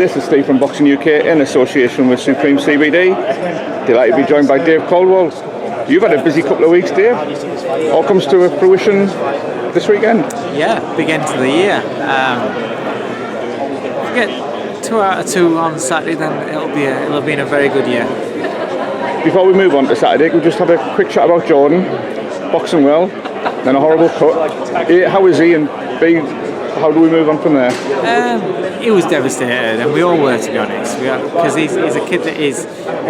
This is Steve from Boxing UK in association with Supreme CBD. Delighted to be joined by Dave Coldwell. You've had a busy couple of weeks, Dave. All comes to fruition this weekend. Yeah, big end to the year. If we get 2 out of 2 on Saturday, then it'll be in a very good year. Before we move on to Saturday, we'll just have a quick chat about Jordan. Boxing well, then a horrible cut. A, how is he, and B, how do we move on from there? He was devastated, and we all were, to be honest. Because he's a kid that he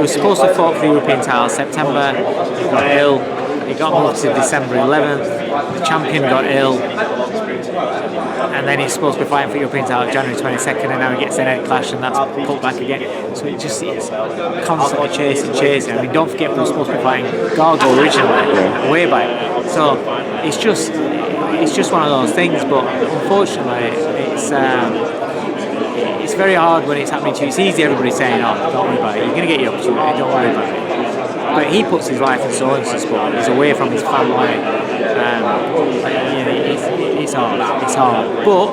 was supposed to fight for the European title September. He got ill. He got moved to December 11th. The champion got ill, and then he's supposed to be fighting for European title January 22nd, and now he gets an head clash, and that's pulled back again. So it's constantly chasing. I mean, don't forget we were supposed to be fighting Gargo originally, way back. So it's just one of those things. But unfortunately, it's very hard when it's happening to you. It's easy, everybody's saying, "Oh, don't worry about it. You're going to get your opportunity. Don't worry about it." But he puts his life and soul into sport. He's away from his family. It's hard. It's hard. But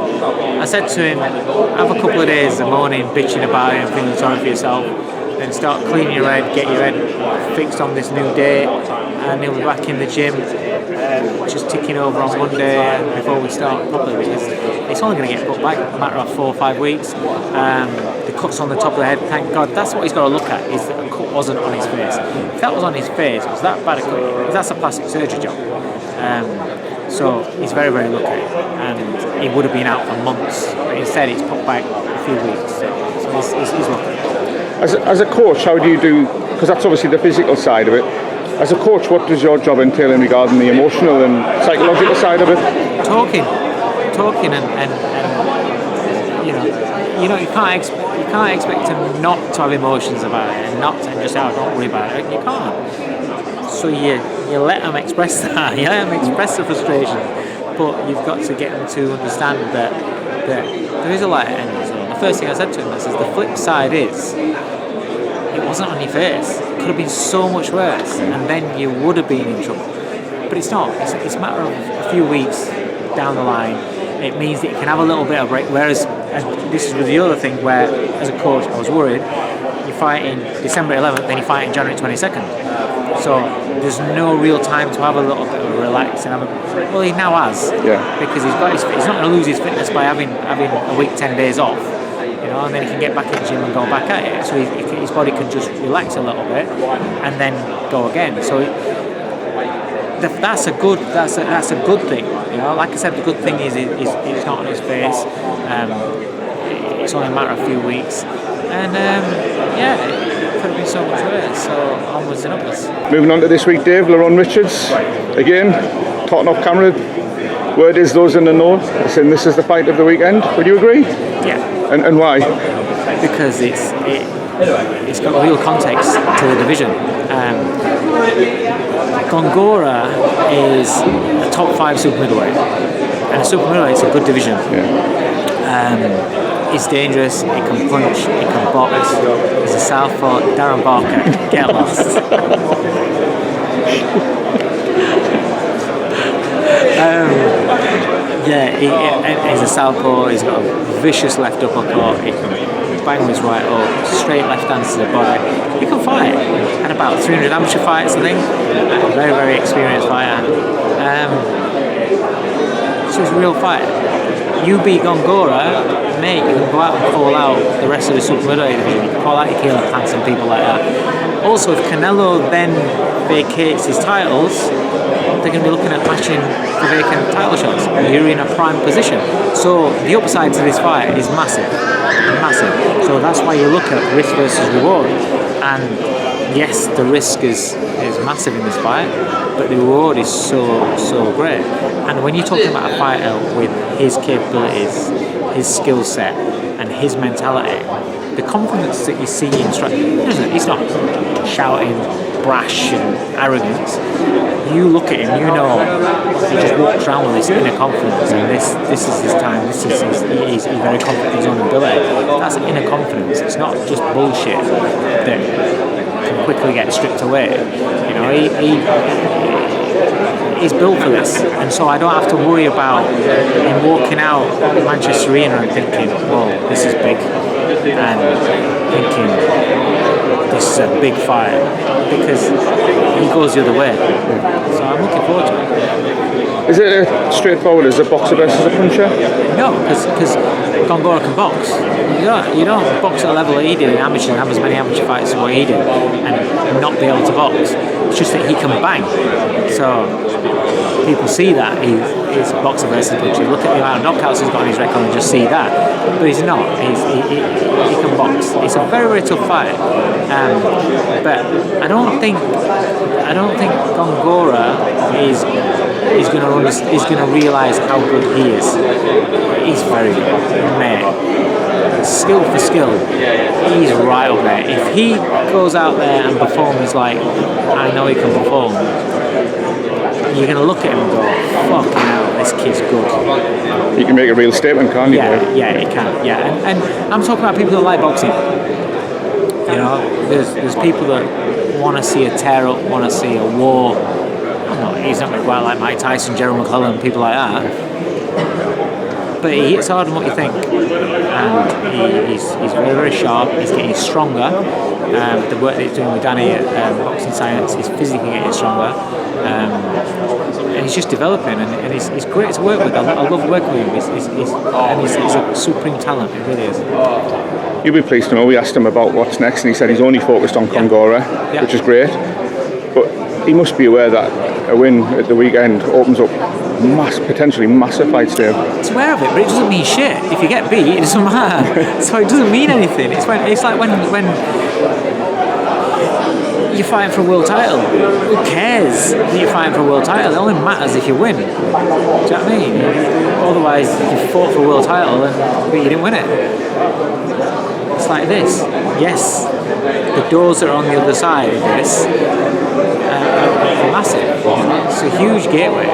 I said to him, have a couple of days of moaning, bitching about it, and feeling sorry for yourself. Then start cleaning your head, get your head fixed on this new date, and he'll be back in the gym, just ticking over on Monday before we start properly. Because it's only going to get put back a matter of 4 or 5 weeks. The cuts on the top of the head, thank God, that's what he's got to look at, is that the cut wasn't on his face. If that was on his face, it was that bad a cut, that's a plastic surgery job. So he's very, very lucky, and he would have been out for months, but instead it's put back a few weeks, so he's lucky. As a coach, how do you do, because that's obviously the physical side of it, as a coach, what does your job entail in regarding the emotional and psychological side of it? Talking and you can't expect him not to have emotions about it, and not to just don't worry about it. You can't. So you let them express that. You let them express the frustration, but you've got to get them to understand that there is a light at the end of the tunnel. The first thing I said to him is, the flip side is, it wasn't on your face. It could have been so much worse, and then you would have been in trouble. But it's not. It's a matter of a few weeks down the line. It means that you can have a little bit of break. Whereas, this is with the other thing, where as a coach I was worried. You fight in December 11th, then you fight in January 22nd. So there's no real time to have a little bit of a relax and well, he now has, because he's not going to lose his fitness by having a week, 10 days off, and then he can get back in the gym and go back at it. So his body can just relax a little bit and then go again. So that's a good thing. Like I said, the good thing is it's not on his face. It's only a matter of a few weeks. And it could have been so much worse, so onwards and upwards. Moving on to this week, Dave, Lerrone Richards, again, talking off camera. Word is those in the know, saying this is the fight of the weekend. Would you agree? Yeah. And why? Because it's got real context to the division. Gongora is a top 5 super middleweight, and a super middleweight is a good division. He's dangerous, he can punch, he can box, he's a southpaw. Darren Barker, get lost. He's a southpaw, he's got a vicious left uppercut, he can bang his right up, straight left hand to the body. He can fight, and about 300 amateur fights, I think. A very, very experienced fighter. So he's a real fighter. You beat Gongora, mate, you can go out and call out the rest of the super middleweight division. You can call out Akela Pants and people like that. Also, if Canelo then vacates his titles, they're going to be looking at matching for vacant title shots. You're in a prime position. So the upside to this fight is massive. Massive. So that's why you look at risk versus reward. And yes, the risk is massive in this fight, but the reward is so great. And when you're talking about a fighter with his capabilities, his skill set, and his mentality, the confidence that you see in he's not shouting, brash and arrogant. You look at him, he just walks around with this inner confidence, and this is his time. He's very confident in his own ability. That's inner confidence. It's not just bullshit that can quickly get stripped away. He's built for this, and so I don't have to worry about him walking out of Manchester Arena and thinking, "Whoa, this is big." and thinking this is a big fight, because he goes the other way. So I'm looking forward to it. Is it as straightforward as a boxer versus a puncher? No, because Gongora can box. You don't box at the level that he did in amateurs and have as many amateur fights as what he did and not be able to box. It's just that he can bang. So people see that he's boxer versus puncher. Look at the amount of knockouts he's got on his record and just see that. But he's not. He can box. It's a very, very tough fight. But I don't think Gongora is going to realise how good he is. He's very good, mate. Skill for skill, he's right up there. If he goes out there and performs like I know he can perform, you're going to look at him and go, fucking hell, this kid's good. You can make a real statement, can't you? Yeah, he can. Yeah, and I'm talking about people that like boxing. You know, there's people that want to see a tear up, want to see a war. He's not going to go out like Mike Tyson, Gerald McClellan, people like that. But he hits harder than what you think, and he's very, very sharp. He's getting stronger. The work that he's doing with Danny at Boxing Science, he's physically getting stronger, and he's just developing. And he's great to work with. I love working with him. He's a supreme talent. It really is. You'll be pleased to know we asked him about what's next, and he said he's only focused on Gongora, which is great. But he must be aware that a win at the weekend opens up potentially massive fights there. He's aware of it, but it doesn't mean shit. If you get beat, it doesn't matter. So it doesn't mean anything. It's like when you're fighting for a world title. Who cares that you're fighting for a world title? It only matters if you win. Do you know what I mean? Otherwise, you fought for a world title but you didn't win it. It's like this. Yes, the doors that are on the other side of this are massive. It's a huge gateway.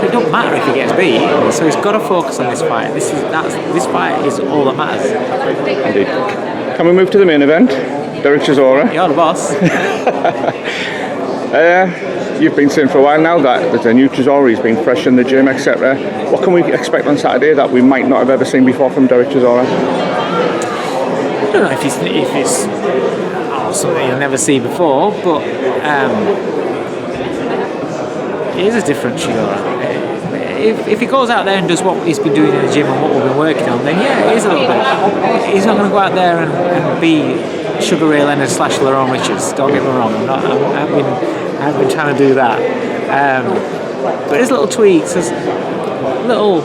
But it don't matter if he gets beat, so he's got to focus on this fight. This fight is all that matters. Indeed. Can we move to the main event? Derek Chisora. You're the boss. You've been saying for a while now that there's a new Chisora, he's been fresh in the gym, etc. What can we expect on Saturday that we might not have ever seen before from Derek Chisora? I don't know if it's something you'll never see before, but it is a different Chisora. If he goes out there and does what he's been doing in the gym and what we've been working on, then yeah, it is a little bit. He's not going to go out there and be Sugar Ray Leonard / Lerrone Richards. Don't get me wrong. I've been trying to do that. But there's little tweaks, there's little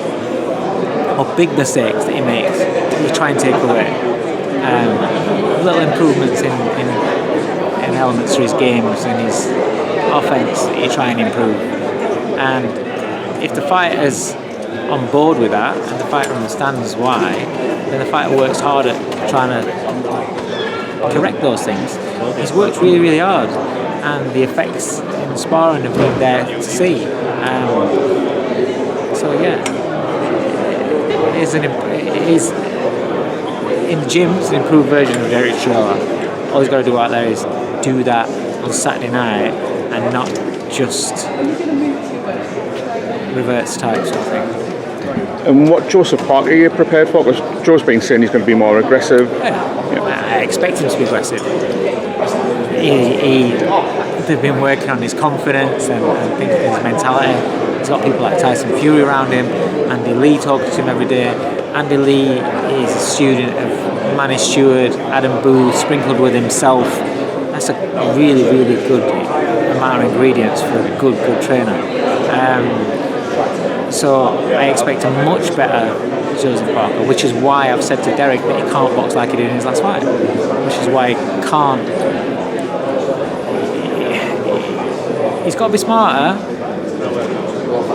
or big mistakes that he makes that you try and take away. Little improvements in elements to his games and his offense that you try and improve. And if the fighter's on board with that and the fighter understands why, then the fighter works hard at trying to correct those things. He's worked really, really hard, and the effects in the sparring have been there to see. So yeah, it is in the gym. It's an improved version of Derek Chisora. All he's got to do out there is do that on Saturday night and not just reverse type sort of thing. And what Joseph Parker are you prepared for? Because Joe's been saying he's going to be more aggressive. I expect him to be aggressive. They've been working on his confidence and his mentality. He's got people like Tyson Fury around him. Andy Lee talking to him every day. Andy Lee is a student of Manny Stewart, Adam Booth, sprinkled with himself. That's a really, really good amount of ingredients for a good trainer. So I expect a much better Joseph Parker, which is why I've said to Derek that he can't box like he did in his last fight, which is why he can't. He's got to be smarter,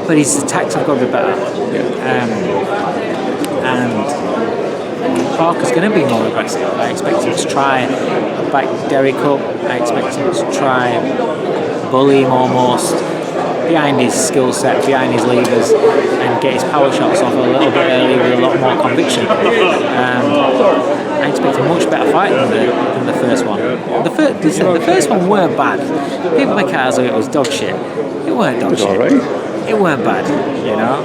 but his attacks have got to be better. And Parker's going to be more aggressive. I expect him to try back Derek up. I expect him to try bully him almost behind his skill set, behind his levers, and get his power shots off a little bit earlier with a lot more conviction. I expect a much better fight than the first one. The first one weren't bad. People make it as though it was dog shit. It weren't dog shit. Right. It weren't bad, you know.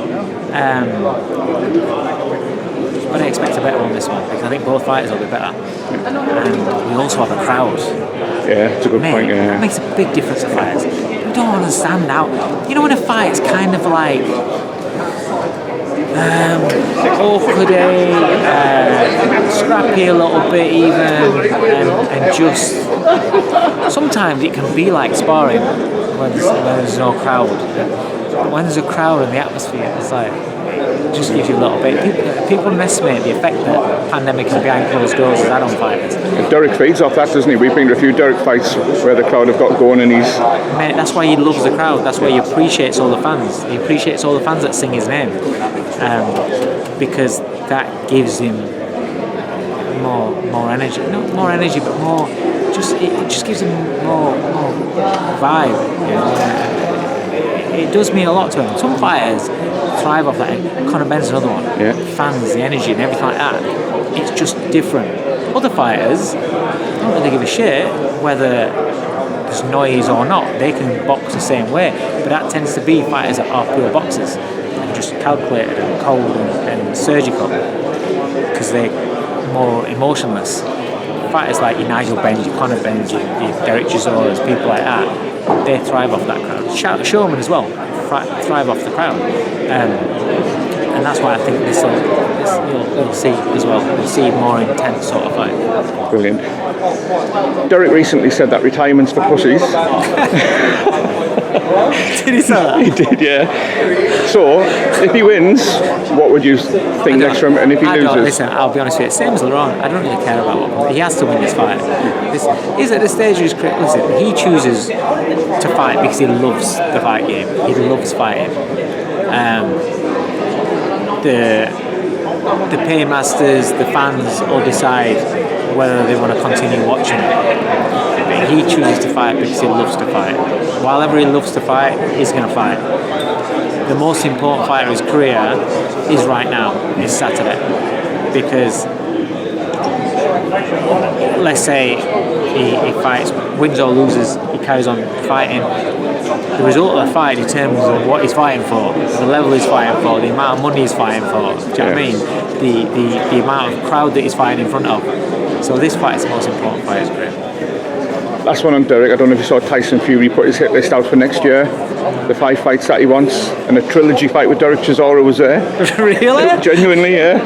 but I expect a better one this one because I think both fighters will be better. And we also have a crowd. Yeah, it's a good point. Yeah, that makes a big difference to fighters. You don't understand now. You know when a fight's kind of like awkward, scrappy a little bit even, and just sometimes it can be like sparring when there's no crowd. But when there's a crowd and the atmosphere, it's like it just gives you a little bit. People underestimate the effect that pandemic and behind closed doors has had on fighters. Derek feeds off that, doesn't he? We've been to a few Derek fights where the crowd have got going and he's... Mate, that's why he loves the crowd. That's why he appreciates all the fans. He appreciates all the fans that sing his name. Because that gives him more energy. Not more energy, but more... It just gives him more vibe. You know? It does mean a lot to him. Some fighters thrive off that. Conor Benn's another one. Yeah. Fans, the energy and everything like that. It's just different. Other fighters don't really give a shit whether there's noise or not. They can box the same way. But that tends to be fighters that are pure boxers. They're just calculated and cold and surgical because they're more emotionless. Fighters like your Nigel Benn, your Conor Benn, your Derek Chisora, people like that, they thrive off that crowd. Showman as well, thrive off the crowd. And that's why I think this you'll see as well. You'll see more intense sort of fight. Brilliant. Derek recently said that retirement's for pussies. Did he say that? He did, yeah. So, if he wins, what would you think next from him? And if he loses? Listen, I'll be honest with you, same as Lerrone. I don't really care about what he has to win this fight. He's at the stage of his career. Listen, he chooses to fight because he loves the fight game. He loves fighting. The paymasters, the fans all decide whether they want to continue watching it. But he chooses to fight because he loves to fight. While ever he loves to fight, he's going to fight. The most important fight of his career is right now, is Saturday. Because let's say he fights, wins or loses, he carries on fighting. The result of the fight determines what he's fighting for, the level he's fighting for, the amount of money he's fighting for. Do you know what I mean? The amount of crowd that he's fighting in front of. So this fight is the most important fight of his career. Last one on Derek. I don't know if you saw Tyson Fury put his hit list out for next year. The 5 fights that he wants, and a trilogy fight with Derek Chisora was there. Really? Genuinely, yeah.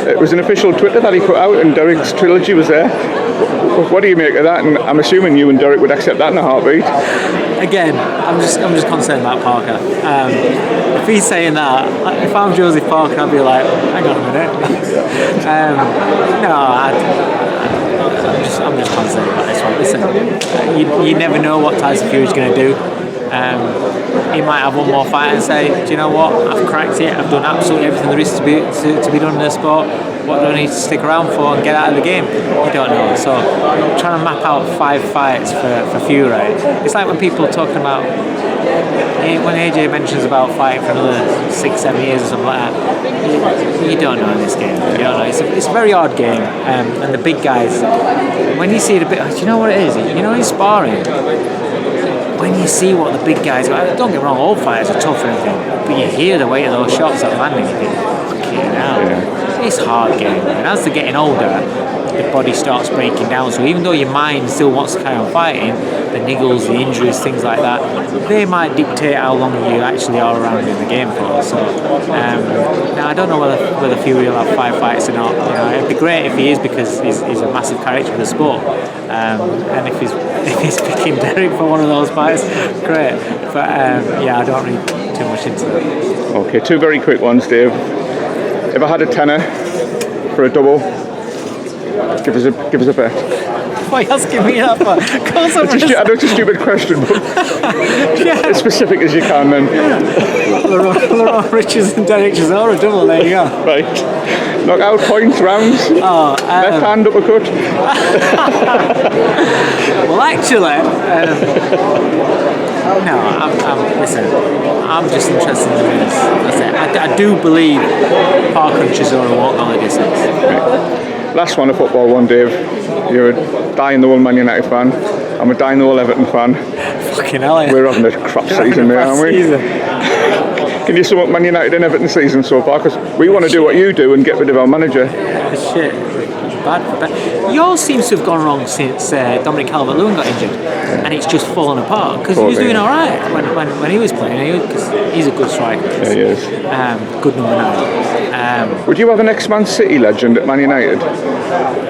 It was an official Twitter that he put out, and Derek's trilogy was there. What do you make of that? And I'm assuming you and Derek would accept that in a heartbeat. Again, I'm just concerned about Parker. If he's saying that, if I'm Joseph Parker, I'd be like, hang on a minute. I'm just concerned about this one. Listen, you never know what Tyson Fury's going to do. He might have one more fight and say, do you know what? I've cracked it. I've done absolutely everything there is to be done in the sport. What do I need to stick around for and get out of the game? You don't know. So trying to map out 5 fights for Fury. It's like when people are talking about, when AJ mentions about fighting for another 6-7 years or something like that, you don't know in this game. You don't know. It's a very hard game. And the big guys, when you see the big, do you know what it is? You know, in sparring, when you see what the big guys are, don't get me wrong, all fighters are tough and everything, but you hear the weight of those shots that are landing, you think, fucking hell. Yeah. It's a hard game, and as they're getting older, the body starts breaking down. So even though your mind still wants to carry on fighting, the niggles, the injuries, things like that, they might dictate how long you actually are around in the game for. So now I don't know whether Fury will have 5 fights or not. You know, it'd be great if he is, because he's a massive character of the sport. And if he's picking Derek for one of those fights, great. But yeah, I don't read too much into that. Okay, 2 very quick ones, Dave. If I had a tenner for a double, give us a bet. Why are you asking me that for? I know it's a stupid question, but as specific as you can then. Lerrone Richards and Derek Chisora double, there you go. Right. Knockout points, rounds, left hand uppercut. Well, actually, no, I'm just interested in the winners. That's it. I do believe Parker and Chisora won't go the distance. Right. Last one, a football one, Dave. You're a dying-the-wool Man United fan. I'm a dying-the-wool Everton fan. Fucking hell, yeah. We're having a crap season, mate, aren't we? Can you sum up Man United and Everton season so far? Because we want to do what you do and get rid of our manager. Shit. Bad. Yours seems to have gone wrong since Dominic Calvert-Lewin got injured, and it's just fallen apart because he was doing all right when he was playing. Because he's a good striker. Yeah, he is. Good number 9. Would you have an ex-Man City legend at Man United?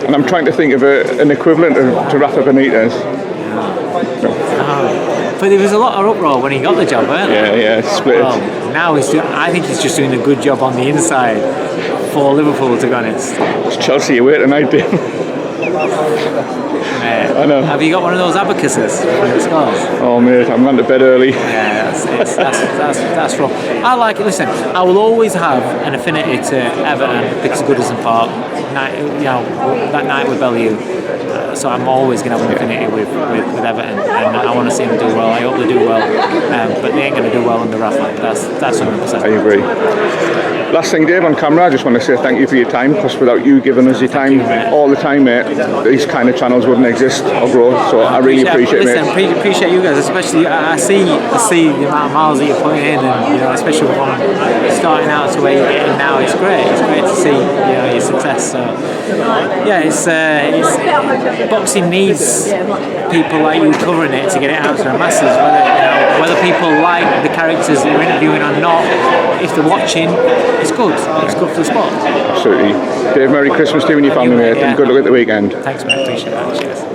And I'm trying to think of an equivalent to Rafa Benitez. No. But there was a lot of uproar when he got the job, weren't there? Yeah, split. Well, now I think he's just doing a good job on the inside for Liverpool, to be honest. It's Chelsea away tonight, Dave. I know. Have you got one of those abacuses when it scores? Oh mate, I'm going to bed early. Yeah, that's rough. I like it. Listen, I will always have an affinity to Everton because of Goodison Park. That night with Bellew. So I'm always going to have an affinity with Everton, and I want to see them do well. I hope they do well, but they ain't going to do well under Rafa. That's 100%. I agree. Last thing, Dave, on camera, I just want to say thank you for your time, because without you giving us your time all the time, mate, these kind of channels wouldn't exist or grow. So I really appreciate it, mate. Listen, appreciate you guys, especially. I see the amount of miles that you're putting in, and especially from starting out to where you're getting now. It's great. It's great to see your success. So yeah, it's boxing needs people like you covering it to get it out to the masses. Whether people like the characters that you're interviewing or not, if they're watching, it's good. It's good for the sport. Absolutely. Dave, Merry Christmas to you and your family, mate, and good luck at the weekend. Thanks, mate. Appreciate that. Cheers.